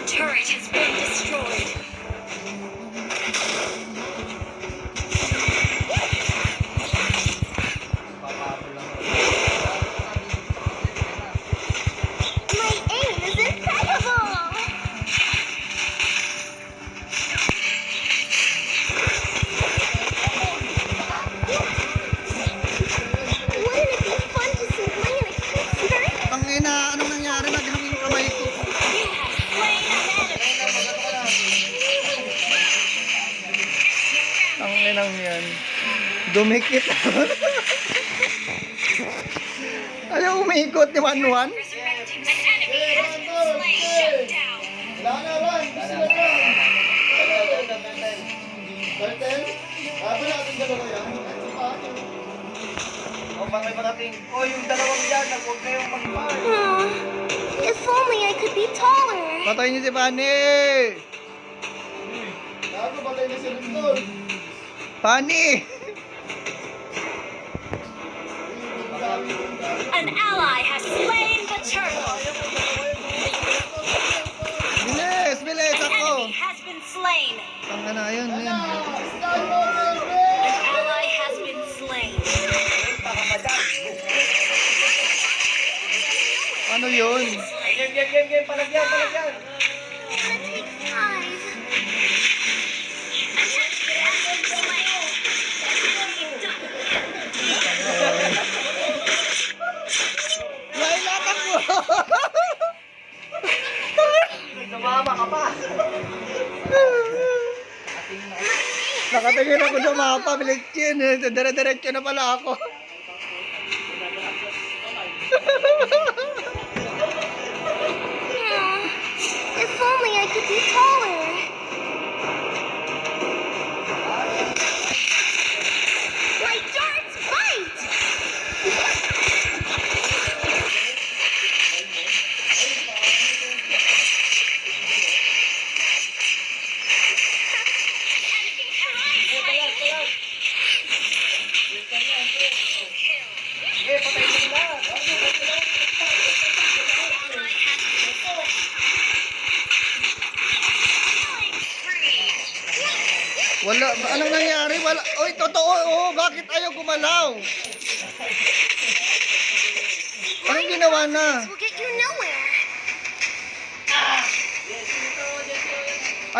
Our turret has been destroyed. My aim is impeccable! Wouldn't it be fun to see Bling in a cute skirt? Ang ina, anong nangyari? Naghanging kamay ko. You have slain an enemy. Ang inang yan. Dumikit. Ayaw umikot ni Wanwan. Resurrecting an enemy has been slain. Shut down. Yung dalawang yan, huwag kayong mag-par. If only I could be taller. Patayin niyo si Pani. Pani. An ally has slain the turtle. Bilis, bilis An ako. enemy has been slain. Tanga na yun, yun. An ally has been slain. Ano yun? Game, palagyan. Laila, takbo. Sumama ka pa. Nakatingin ako sa mapa, bilis yun. Dire-diretso na pala ako. If only I could be taller. My darts bite! Sige, patay mo na. Wala, anong nangyari? Wala. Oy, totoo. Oh, bakit ayaw gumalaw? Anong ginawa na? Will get you nowhere.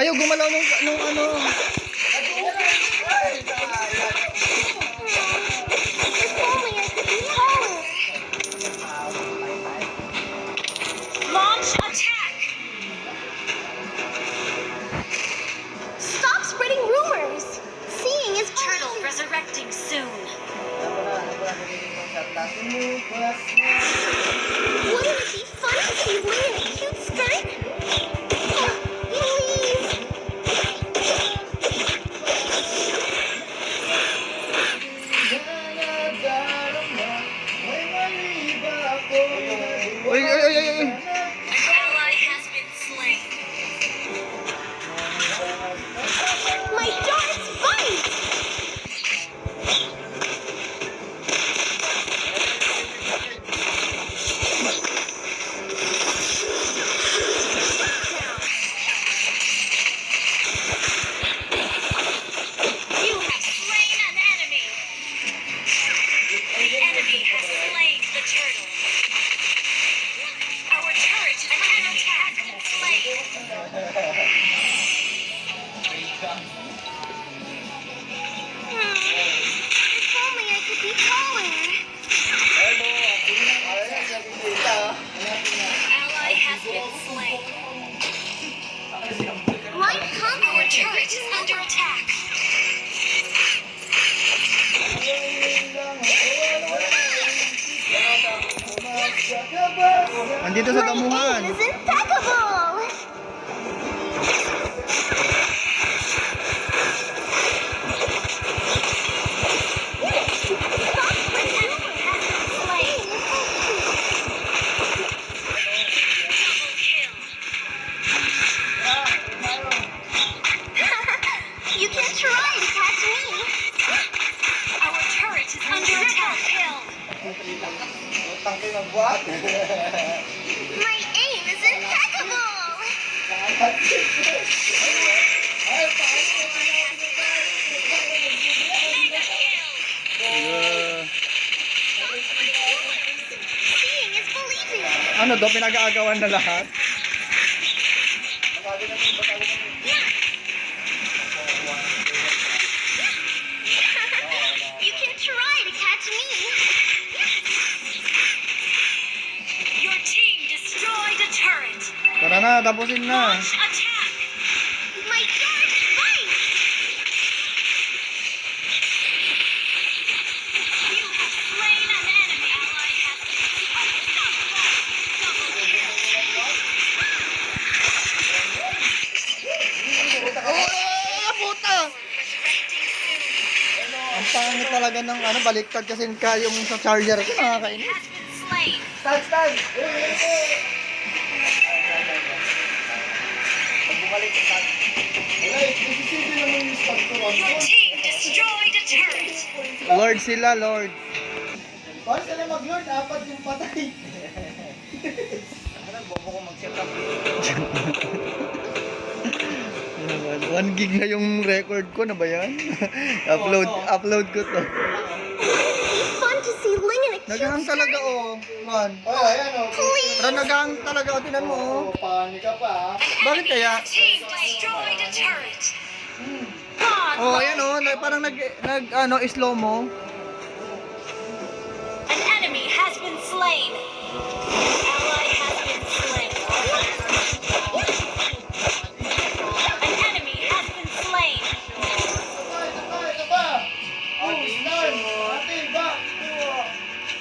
Ayaw gumalaw nung ano. If only I could be taller. Launch attack! Stop spreading rumors! Seeing is turtle resurrecting soon. Wouldn't it be fun to see Bling in a cute skirt? Please! Oy, oy, oy, oy. An ally has been slain. My darts bite! You have slain an enemy. The enemy has slain the turtle. Our turret is under attack. Slain. If only I could be taller. Ally has been slain. Our turret is under attack. Andito sa damuhan. My aim is impeccable. You can try to catch me. Our turret is under attack. Utang kayo magbuhat. My aim is impeccable. Yeah. Seeing is believing. Ano do, pinag-aagawan na lahat? You can try to catch me. Your team destroyed a turret. Tara na, tapusin na. Launch attack. My dark fight. You have slain an enemy. Ally has been unstoppable. Double kill. Oh, puta! Ang pangit talaga ng ano, baliktad kasi yung sa charger ko nakakainis. Has been slain. Stand! Pag bumalik, stand. Your team destroyed a turret. Lord sila, Lord. Paano sila mag-lord? Apat yung patay. Ano, bobo ko mag-set up. 1 gig na yung record ko na ba yan? upload ko to. Fun to see Ling in a Naghahang talaga oh. Man. Oh, ayan o. Pero naghahang talaga oh, tinan mo oh. Panik ka pa. Bakit kaya? team destroyed a turret. Oh, ayan oh, parang slow mo. An enemy has been slain. Ally has been slain. An enemy has been slain. Ito ba? Oh, stand! Atin ba?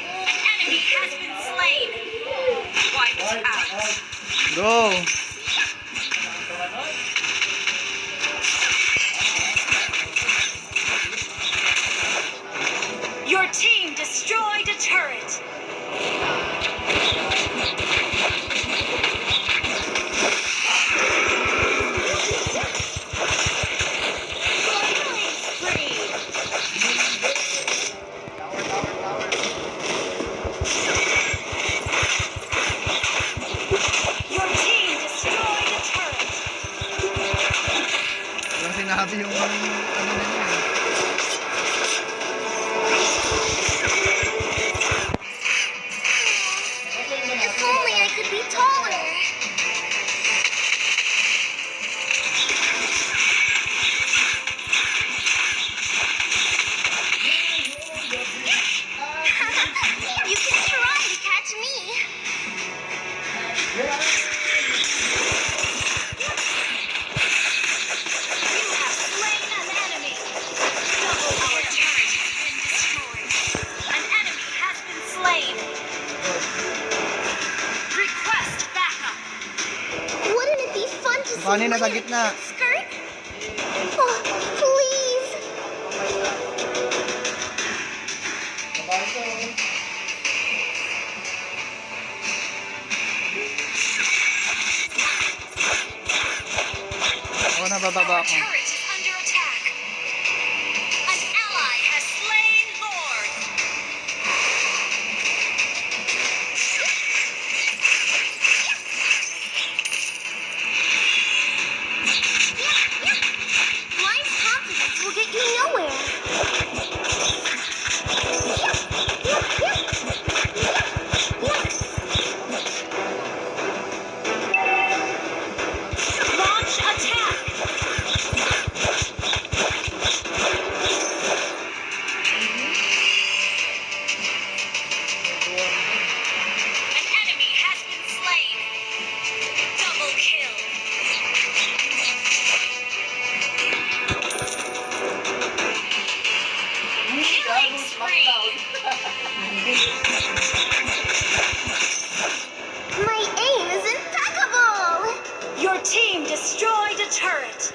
An enemy has been slain. Wiped out. Go. Your team destroyed a turret. Killing spree. Your team destroyed a turret. Yung sinabi yung ano na yun eh. If only I could be taller. You can try to catch me. You have slain an enemy. Our turret has been destroyed. An enemy has been slain. Request backup. Wouldn't it be fun to Paano yun, nasa gitna? skirt? Oh, please. Ako nabababa Our ako. turret is under attack. An ally has slain Lord. Blind confidence will get you nowhere. Launch attack. An enemy has been slain. Double kill. Killing spree. My aim is impeccable. Your team destroyed a turret.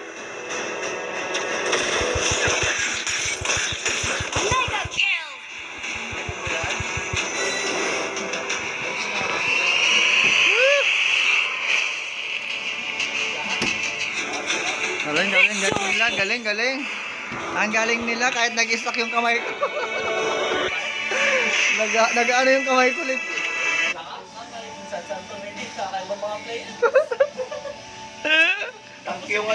Mega kill. Galing, nila, galing. Ang galing nila kahit nag-stuck yung kamay ko. Nag-ano yung kamay ko ulit. Sa Santo Miguel, sa mga player. yung ano.